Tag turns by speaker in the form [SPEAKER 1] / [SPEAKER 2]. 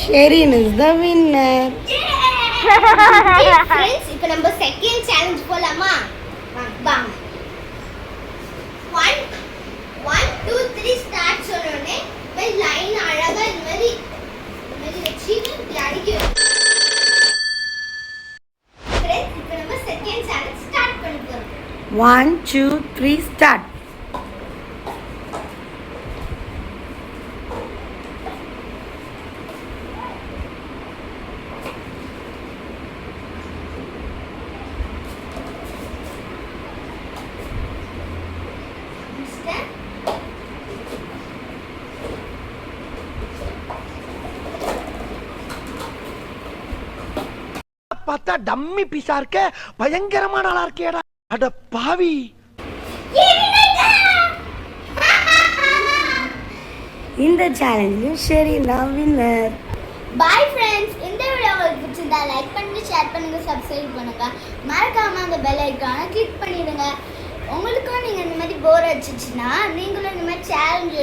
[SPEAKER 1] Sherin is the winner.
[SPEAKER 2] Friends, இப்போ நம்ம second challenge போலாமா? வாங்க. 1 2 3 ஸ்டார்ட் சொன்னோனே பை லைன் அழகா இந்த மாதிரி வெச்சி அடிக்கணும். Friends, இப்போ நம்ம செகண்ட் சேலஞ்ச் ஸ்டார்ட் பண்ண போறோம்.
[SPEAKER 1] 1 2 3 start.
[SPEAKER 3] பார்த்தா டம்மி பீஸா இருக்க, பயங்கரமான ஆளா இருக்கேடா. அட பாவி.
[SPEAKER 1] இந்த சேலஞ்சில் ஷெரின் தான் வின்னர்.
[SPEAKER 2] பை ஃப்ரெண்ட்ஸ், இந்த வீடியோ உங்களுக்கு பிடிச்சிருந்தா லைக் பண்ணுங்க, ஷேர் பண்ணுங்க, சப்ஸ்கிரைப் பண்ணுங்க. மறக்காம அந்த பெல் ஐகானை கிளிக் பண்ணிடுங்க. உங்களுக்கும் நீங்க இந்த மாதிரி போர் அடிச்சிச்சுன்னா நீங்களும் இந்த மாதிரி சேலஞ்ச்